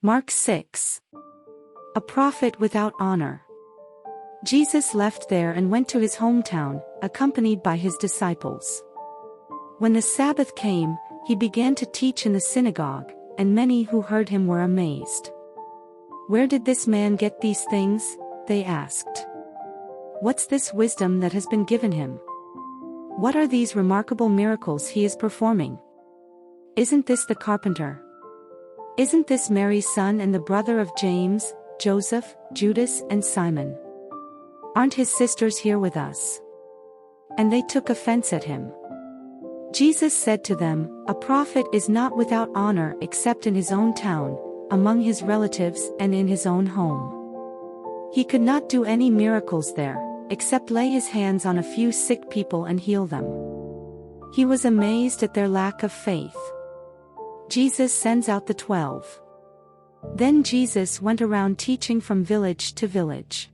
Mark 6. A prophet without honor. Jesus left there and went to his hometown, accompanied by his disciples. When the Sabbath came, he began to teach in the synagogue, and many who heard him were amazed. "Where did this man get these things?" they asked. "What's this wisdom that has been given him? What are these remarkable miracles he is performing? Isn't this the carpenter? Isn't this Mary's son and the brother of James, Joseph, Judas, and Simon? Aren't his sisters here with us?" And they took offense at him. Jesus said to them, "A prophet is not without honor except in his own town, among his relatives and in his own home." He could not do any miracles there, except lay his hands on a few sick people and heal them. He was amazed at their lack of faith. Jesus sends out the 12. Then Jesus went around teaching from village to village.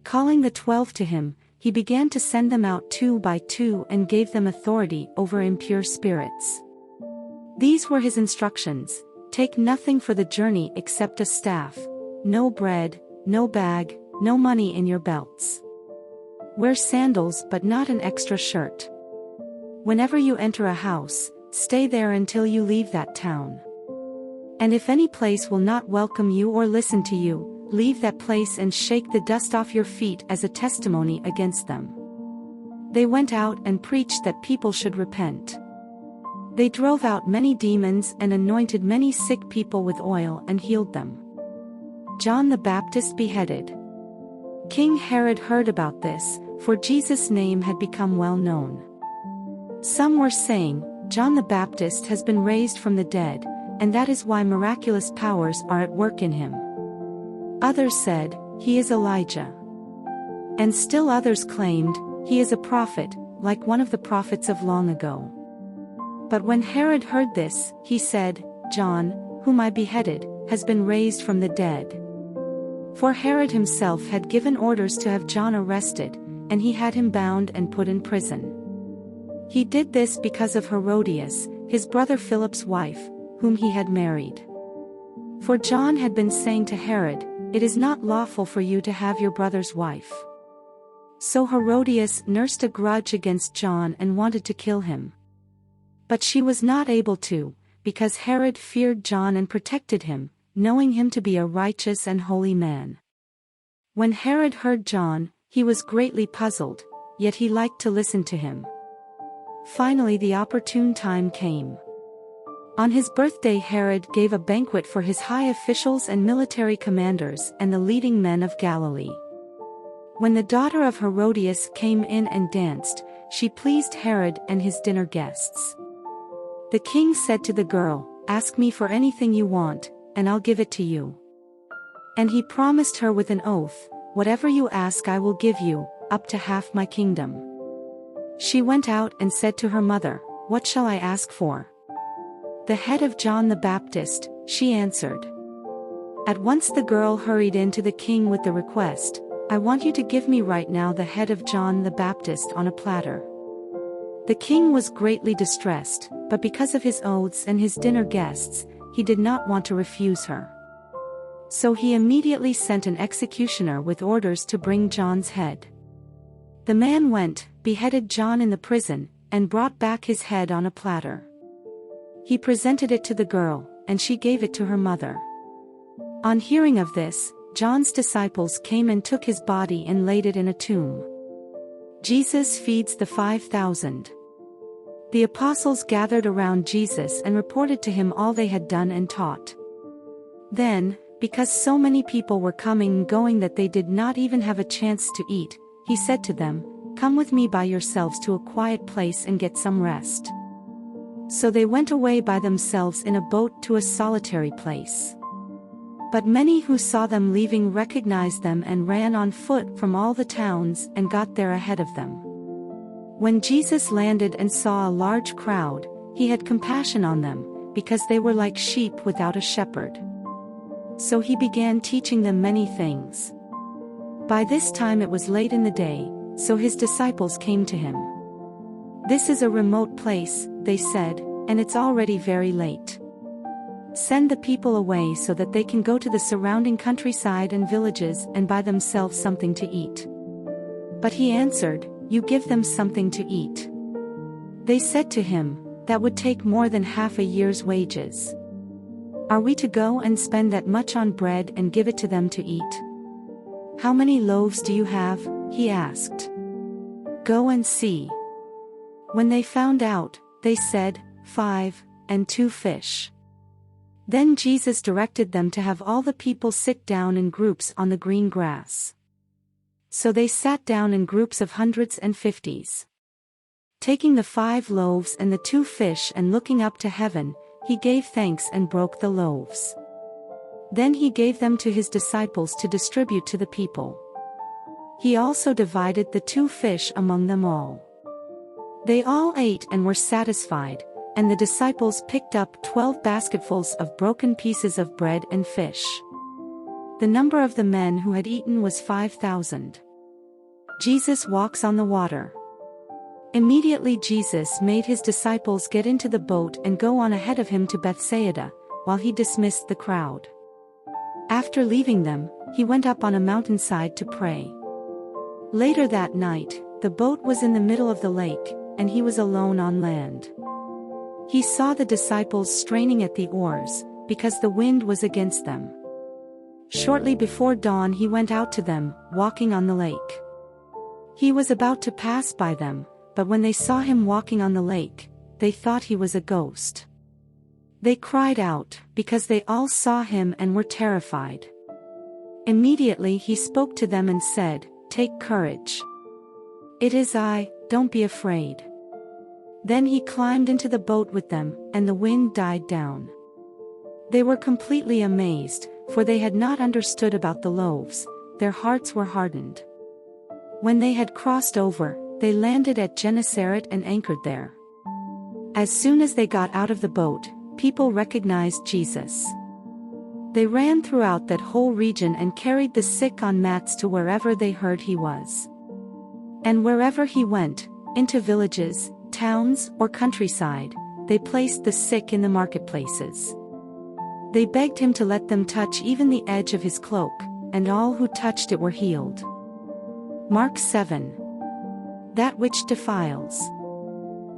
Calling the 12 to him, he began to send them out 2 by 2 and gave them authority over impure spirits. These were his instructions: "Take nothing for the journey except a staff, no bread, no bag, no money in your belts. Wear sandals but not an extra shirt. Whenever you enter a house, stay there until you leave that town. And if any place will not welcome you or listen to you, leave that place and shake the dust off your feet as a testimony against them." They went out and preached that people should repent. They drove out many demons and anointed many sick people with oil and healed them. John the Baptist beheaded. King Herod heard about this, for Jesus' name had become well known. Some were saying, "John the Baptist has been raised from the dead, and that is why miraculous powers are at work in him." Others said, "He is Elijah." And still others claimed, "He is a prophet, like one of the prophets of long ago." But when Herod heard this, he said, "John, whom I beheaded, has been raised from the dead." For Herod himself had given orders to have John arrested, and he had him bound and put in prison. He did this because of Herodias, his brother Philip's wife, whom he had married. For John had been saying to Herod, "It is not lawful for you to have your brother's wife." So Herodias nursed a grudge against John and wanted to kill him. But she was not able to, because Herod feared John and protected him, knowing him to be a righteous and holy man. When Herod heard John, he was greatly puzzled, yet he liked to listen to him. Finally the opportune time came. On his birthday Herod gave a banquet for his high officials and military commanders and the leading men of Galilee. When the daughter of Herodias came in and danced, she pleased Herod and his dinner guests. The king said to the girl, "Ask me for anything you want, and I'll give it to you." And he promised her with an oath, "Whatever you ask I will give you, up to half my kingdom." She went out and said to her mother, "What shall I ask for?" "The head of John the Baptist," she answered. At once the girl hurried in to the king with the request, "I want you to give me right now the head of John the Baptist on a platter." The king was greatly distressed, but because of his oaths and his dinner guests, he did not want to refuse her. So he immediately sent an executioner with orders to bring John's head. The man went, beheaded John in the prison, and brought back his head on a platter. He presented it to the girl, and she gave it to her mother. On hearing of this, John's disciples came and took his body and laid it in a tomb. Jesus feeds the 5,000. The apostles gathered around Jesus and reported to him all they had done and taught. Then, because so many people were coming and going that they did not even have a chance to eat, he said to them, "Come with me by yourselves to a quiet place and get some rest." So they went away by themselves in a boat to a solitary place. But many who saw them leaving recognized them and ran on foot from all the towns and got there ahead of them. When Jesus landed and saw a large crowd, he had compassion on them, because they were like sheep without a shepherd. So he began teaching them many things. By this time it was late in the day, so his disciples came to him. "This is a remote place," they said, "and it's already very late. Send the people away so that they can go to the surrounding countryside and villages and buy themselves something to eat." But he answered, "You give them something to eat." They said to him, "That would take more than half a year's wages. Are we to go and spend that much on bread and give it to them to eat?" "How many loaves do you have?" he asked. "Go and see." When they found out, they said, 5, and 2 fish. Then Jesus directed them to have all the people sit down in groups on the green grass. So they sat down in groups of hundreds and fifties. Taking the 5 loaves and the 2 fish and looking up to heaven, he gave thanks and broke the loaves. Then he gave them to his disciples to distribute to the people. He also divided the 2 fish among them all. They all ate and were satisfied, and the disciples picked up 12 basketfuls of broken pieces of bread and fish. The number of the men who had eaten was 5,000. Jesus walks on the water. Immediately Jesus made his disciples get into the boat and go on ahead of him to Bethsaida, while he dismissed the crowd. After leaving them, he went up on a mountainside to pray. Later that night, the boat was in the middle of the lake, and he was alone on land. He saw the disciples straining at the oars, because the wind was against them. Shortly before dawn he went out to them, walking on the lake. He was about to pass by them, but when they saw him walking on the lake, they thought he was a ghost. They cried out, because they all saw him and were terrified. Immediately he spoke to them and said, "Take courage. It is I, don't be afraid." Then he climbed into the boat with them, and the wind died down. They were completely amazed, for they had not understood about the loaves, their hearts were hardened. When they had crossed over, they landed at Gennesaret and anchored there. As soon as they got out of the boat, people recognized Jesus. They ran throughout that whole region and carried the sick on mats to wherever they heard he was. And wherever he went, into villages, towns, or countryside, they placed the sick in the marketplaces. They begged him to let them touch even the edge of his cloak, and all who touched it were healed. Mark 7. That which defiles.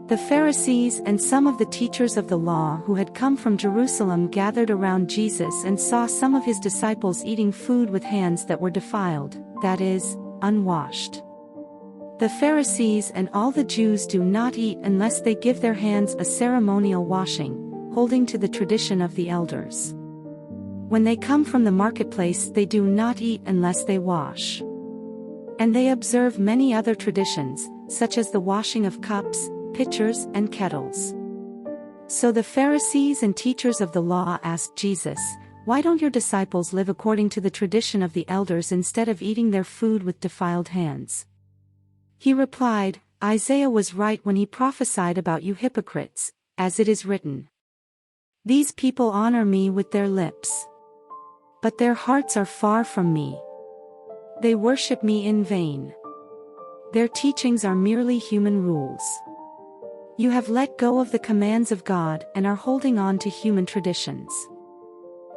The Pharisees and some of the teachers of the law who had come from Jerusalem gathered around Jesus and saw some of his disciples eating food with hands that were defiled, that is, unwashed. The Pharisees and all the Jews do not eat unless they give their hands a ceremonial washing, holding to the tradition of the elders. When they come from the marketplace they do not eat unless they wash. And they observe many other traditions, such as the washing of cups, pitchers, and kettles. So the Pharisees and teachers of the law asked Jesus, "Why don't your disciples live according to the tradition of the elders instead of eating their food with defiled hands?" He replied, "Isaiah was right when he prophesied about you hypocrites, as it is written. These people honor me with their lips, but their hearts are far from me. They worship me in vain. Their teachings are merely human rules. You have let go of the commands of God and are holding on to human traditions."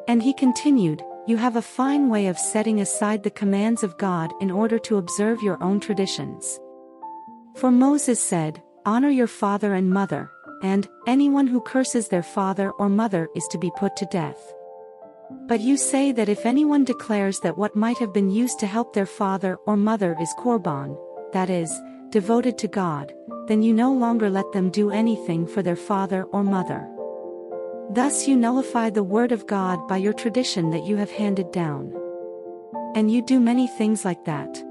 And he continued, "You have a fine way of setting aside the commands of God in order to observe your own traditions. For Moses said, 'Honor your father and mother,' and, 'Anyone who curses their father or mother is to be put to death.' But you say that if anyone declares that what might have been used to help their father or mother is korban, that is, devoted to God, then you no longer let them do anything for their father or mother. Thus you nullify the word of God by your tradition that you have handed down. And you do many things like that."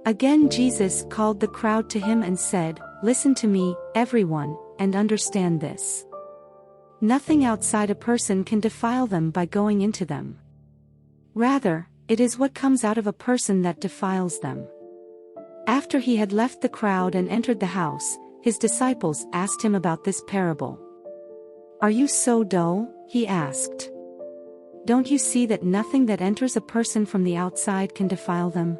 Again Jesus called the crowd to him and said, "Listen to me, everyone, and understand this. Nothing outside a person can defile them by going into them. Rather, it is what comes out of a person that defiles them." After he had left the crowd and entered the house, his disciples asked him about this parable. "Are you so dull?" he asked. "Don't you see that nothing that enters a person from the outside can defile them?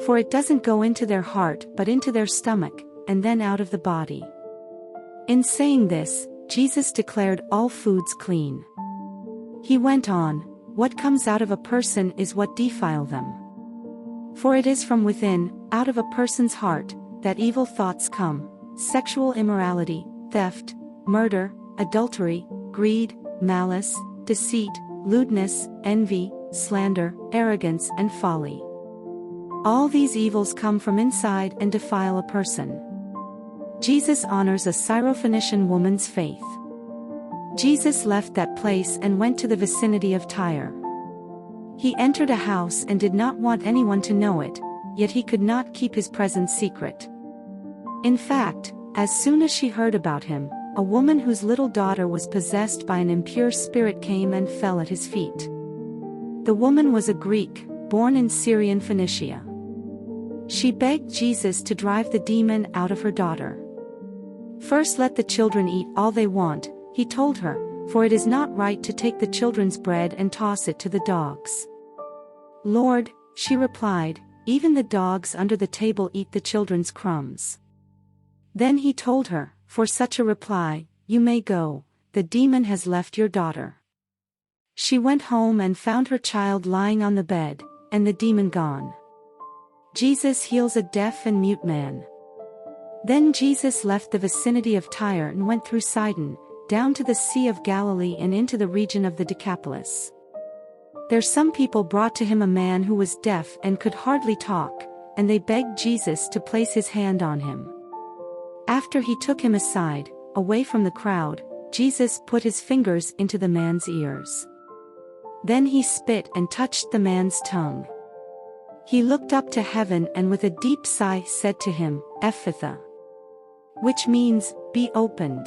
For it doesn't go into their heart but into their stomach, and then out of the body." In saying this, Jesus declared all foods clean. He went on, "What comes out of a person is what defile them. For it is from within, out of a person's heart, that evil thoughts come, sexual immorality, theft, murder, adultery, greed, malice, deceit, lewdness, envy, slander, arrogance and folly. All these evils come from inside and defile a person." Jesus honors a Syrophoenician woman's faith. Jesus left that place and went to the vicinity of Tyre. He entered a house and did not want anyone to know it, yet he could not keep his presence secret. In fact, as soon as she heard about him, a woman whose little daughter was possessed by an impure spirit came and fell at his feet. The woman was a Greek, born in Syrian Phoenicia. She begged Jesus to drive the demon out of her daughter. "First let the children eat all they want," he told her, "for it is not right to take the children's bread and toss it to the dogs." "Lord," she replied, "even the dogs under the table eat the children's crumbs." Then he told her, "For such a reply, you may go, the demon has left your daughter." She went home and found her child lying on the bed, and the demon gone. Jesus heals a deaf and mute man. Then Jesus left the vicinity of Tyre and went through Sidon, down to the Sea of Galilee and into the region of the Decapolis. There some people brought to him a man who was deaf and could hardly talk, and they begged Jesus to place his hand on him. After he took him aside, away from the crowd, Jesus put his fingers into the man's ears. Then he spit and touched the man's tongue. He looked up to heaven and with a deep sigh said to him, "Ephphatha," which means, "Be opened."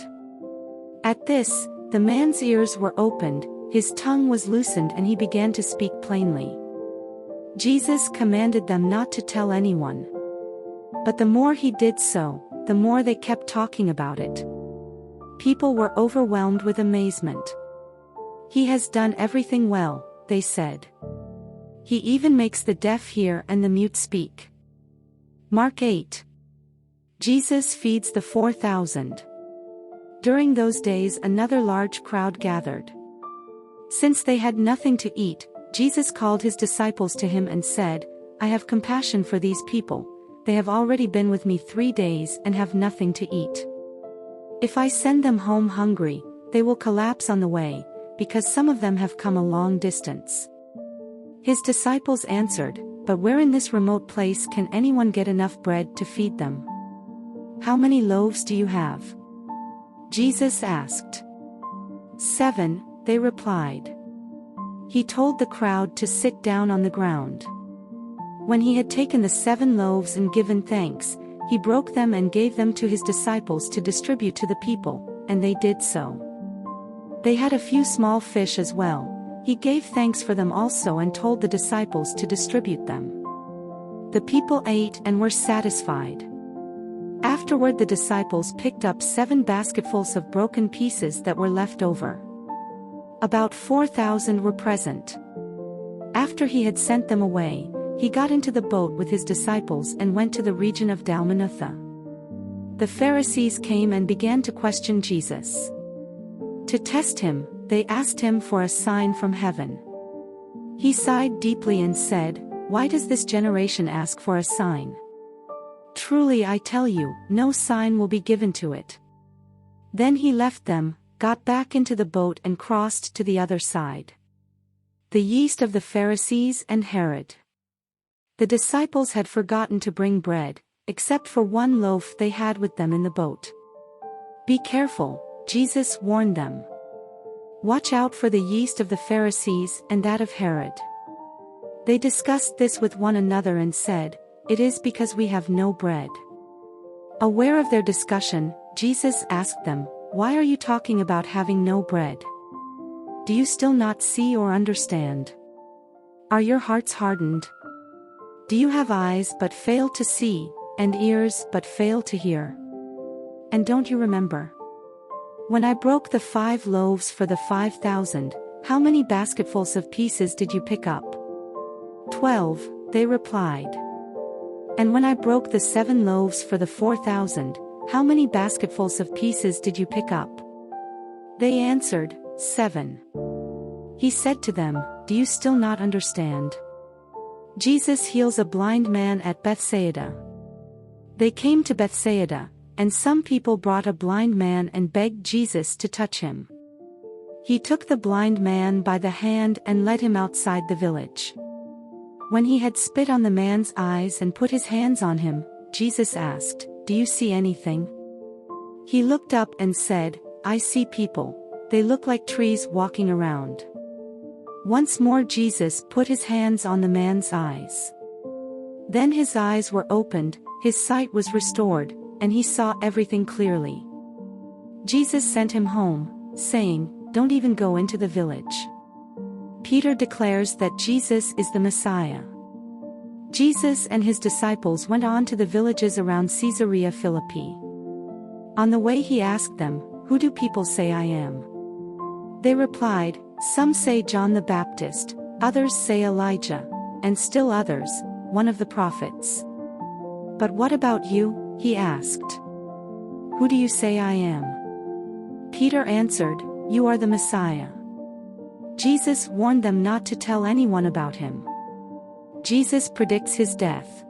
At this, the man's ears were opened, his tongue was loosened and he began to speak plainly. Jesus commanded them not to tell anyone. But the more he did so, the more they kept talking about it. People were overwhelmed with amazement. "He has done everything well," they said. "He even makes the deaf hear and the mute speak." Mark 8. Jesus feeds the 4,000. During those days another large crowd gathered. Since they had nothing to eat, Jesus called his disciples to him and said, "I have compassion for these people. They have already been with me 3 days and have nothing to eat. If I send them home hungry, they will collapse on the way, because some of them have come a long distance." His disciples answered, "But where in this remote place can anyone get enough bread to feed them? How many loaves do you have?" Jesus asked. 7, they replied. He told the crowd to sit down on the ground. When he had taken the 7 loaves and given thanks, he broke them and gave them to his disciples to distribute to the people, and they did so. They had a few small fish as well. He gave thanks for them also and told the disciples to distribute them. The people ate and were satisfied. Afterward the disciples picked up 7 basketfuls of broken pieces that were left over. About 4,000 were present. After he had sent them away, he got into the boat with his disciples and went to the region of Dalmanutha. The Pharisees came and began to question Jesus. To test him, they asked him for a sign from heaven. He sighed deeply and said, "Why does this generation ask for a sign? Truly I tell you, no sign will be given to it." Then he left them, got back into the boat and crossed to the other side. The yeast of the Pharisees and Herod. The disciples had forgotten to bring bread, except for 1 loaf they had with them in the boat. "Be careful," Jesus warned them. "Watch out for the yeast of the Pharisees and that of Herod." They discussed this with one another and said, "It is because we have no bread." Aware of their discussion, Jesus asked them, "Why are you talking about having no bread? Do you still not see or understand? Are your hearts hardened? Do you have eyes but fail to see, and ears but fail to hear? And don't you remember? When I broke the 5 loaves for the 5,000, how many basketfuls of pieces did you pick up?" 12, they replied. "And when I broke the 7 loaves for the 4,000, how many basketfuls of pieces did you pick up?" They answered, 7. He said to them, "Do you still not understand?" Jesus heals a blind man at Bethsaida. They came to Bethsaida, and some people brought a blind man and begged Jesus to touch him. He took the blind man by the hand and led him outside the village. When he had spit on the man's eyes and put his hands on him, Jesus asked, "Do you see anything?" He looked up and said, "I see people. They look like trees walking around." Once more Jesus put his hands on the man's eyes. Then his eyes were opened, his sight was restored, and he saw everything clearly. Jesus sent him home, saying, "Don't even go into the village." Peter declares that Jesus is the Messiah. Jesus and his disciples went on to the villages around Caesarea Philippi. On the way he asked them, "Who do people say I am?" They replied, "Some say John the Baptist, others say Elijah, and still others, one of the prophets." "But what about you?" he asked. "Who do you say I am?" Peter answered, "You are the Messiah." Jesus warned them not to tell anyone about him. Jesus predicts his death.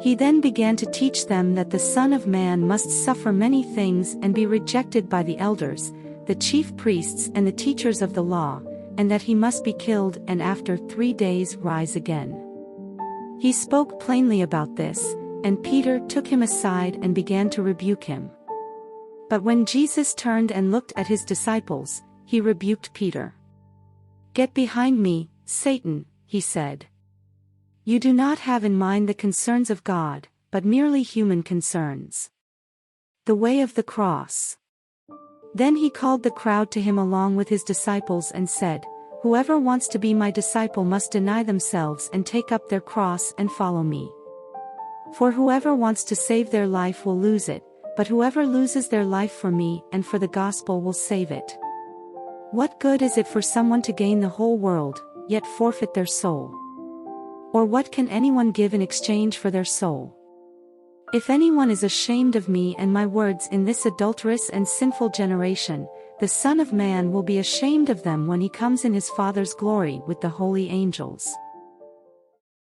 He then began to teach them that the Son of Man must suffer many things and be rejected by the elders, the chief priests and the teachers of the law, and that he must be killed and after 3 days rise again. He spoke plainly about this, and Peter took him aside and began to rebuke him. But when Jesus turned and looked at his disciples, he rebuked Peter. "Get behind me, Satan," he said. "You do not have in mind the concerns of God, but merely human concerns." The way of the cross. Then he called the crowd to him along with his disciples and said, "Whoever wants to be my disciple must deny themselves and take up their cross and follow me. For whoever wants to save their life will lose it, but whoever loses their life for me and for the gospel will save it. What good is it for someone to gain the whole world, yet forfeit their soul? Or what can anyone give in exchange for their soul? If anyone is ashamed of me and my words in this adulterous and sinful generation, the Son of Man will be ashamed of them when he comes in his Father's glory with the holy angels."